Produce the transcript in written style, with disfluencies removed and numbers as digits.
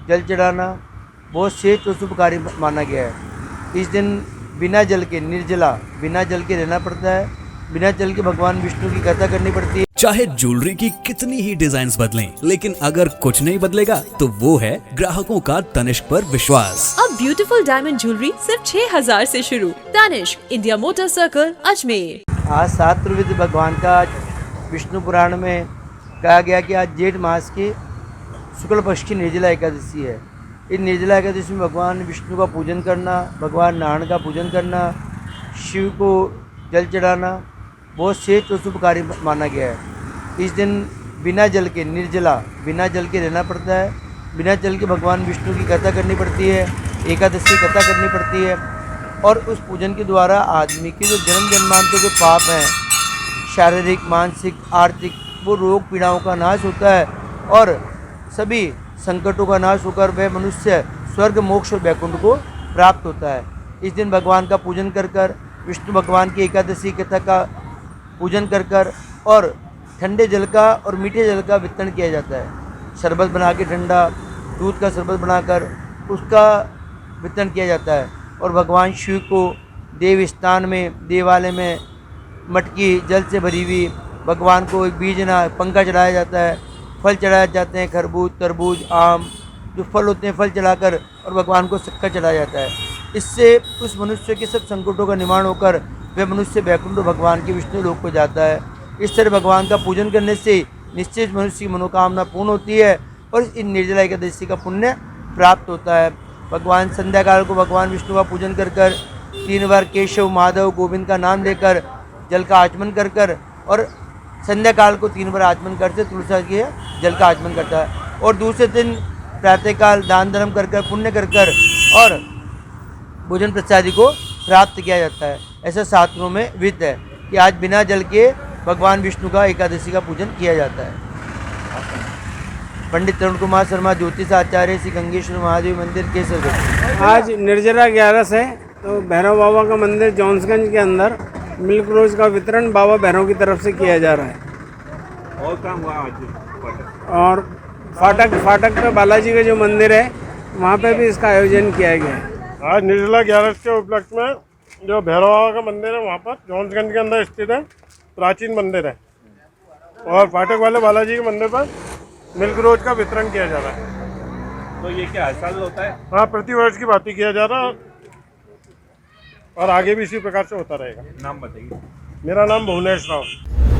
जल चढ़ाना बहुत श्रेष्ठ और शुभकारी माना गया है। इस दिन बिना जल के बिना जल के रहना पड़ता है। बिना जल के भगवान विष्णु की कथा करनी पड़ती है। चाहे ज्वेलरी की कितनी ही डिजाइन्स बदलें, लेकिन अगर कुछ नहीं बदलेगा तो वो है ग्राहकों का तनिष्क पर विश्वास। अब ब्यूटीफुल डायमंड ज्वेलरी सिर्फ 6000 से शुरू। Tanishq, India motor circle, Ajmer. आज 7 त्रिविध भगवान का विष्णु पुराण में कहा गया कि आज जेठ मास की शुक्ल पक्ष की निर्जला एकादशी है। इस निर्जला एकादशी में भगवान विष्णु का पूजन करना, भगवान नारायण का पूजन करना, शिव को जल चढ़ाना बहुत श्रेष्ठ और शुभकारी माना गया है। इस दिन बिना जल के बिना जल के रहना पड़ता है। बिना जल के भगवान विष्णु की कथा करनी पड़ती है, एकादशी कथा करनी पड़ती है। और उस पूजन के द्वारा आदमी के जो जन्म जन्मांतर के पाप हैं, शारीरिक, मानसिक, आर्थिक, वो रोग पीड़ाओं का नाश होता है और सभी संकटों का नाश होकर वह मनुष्य स्वर्ग, मोक्ष और वैकुंठ को प्राप्त होता है। इस दिन भगवान का पूजन कर विष्णु भगवान की एकादशी कथा का पूजन कर और ठंडे जल का और मीठे जल का वितरण किया जाता है। शरबत बना के ठंडा, दूध का शरबत बनाकर उसका वितरण किया जाता है। और भगवान शिव को देव स्थान में, देवालय में मटकी जल से भरी हुई भगवान को एक बीजना पंखा चढ़ाया जाता है। फल चढ़ाए जाते हैं, खरबूज, तरबूज, आम, जो फल होते हैं फल चढ़ाकर और भगवान को शक्कर चढ़ाया जाता है। इससे उस मनुष्य के सब संकटों का निवारण होकर वह मनुष्य वैकुंठ भगवान के विष्णु लोक को जाता है। इस तरह भगवान का पूजन करने से निश्चित मनुष्य की मनोकामना पूर्ण होती है और इन निर्जला एकादशी का पुण्य प्राप्त होता है। भगवान संध्या काल को भगवान विष्णु का पूजन कर 3 बार केशव, माधव, गोविंद का नाम लेकर जल का आचमन कर और संध्या काल को 3 बार आचमन करते तुलसी के जल का आचमन करता है। और दूसरे दिन प्रातःकाल दान धर्म कर पुण्य कर और भोजन प्रसादी को प्राप्त किया जाता है। ऐसा शास्त्रों में विध है कि आज बिना जल के भगवान विष्णु का एकादशी का पूजन किया जाता है। पंडित तरुण कुमार शर्मा, ज्योतिष आचार्य, श्री गंगेश्वर महादेव मंदिर, केसर। आज निर्जला 11 है तो भैरव बाबा का मंदिर जॉन्सगंज के अंदर मिल्क रोज का वितरण बाबा भैरव की तरफ से किया जा रहा है। और काम हुआ आज और फाटक पे बालाजी का जो मंदिर है वहाँ पे भी इसका आयोजन किया गया है। आज निर्जला 11 के उपलक्ष्य में जो भैरव बाबा का मंदिर है वहाँ पर जॉन्सगंज के अंदर स्थित है, प्राचीन मंदिर है। और फाटक वाले बालाजी के मंदिर पर मिल्क रोज का वितरण किया जा रहा है। तो ये क्या हर साल होता है? हाँ, प्रतिवर्ष की बात किया जा रहा है और आगे भी इसी प्रकार से होता रहेगा। नाम बताइए। मेरा नाम भुवनेश राव।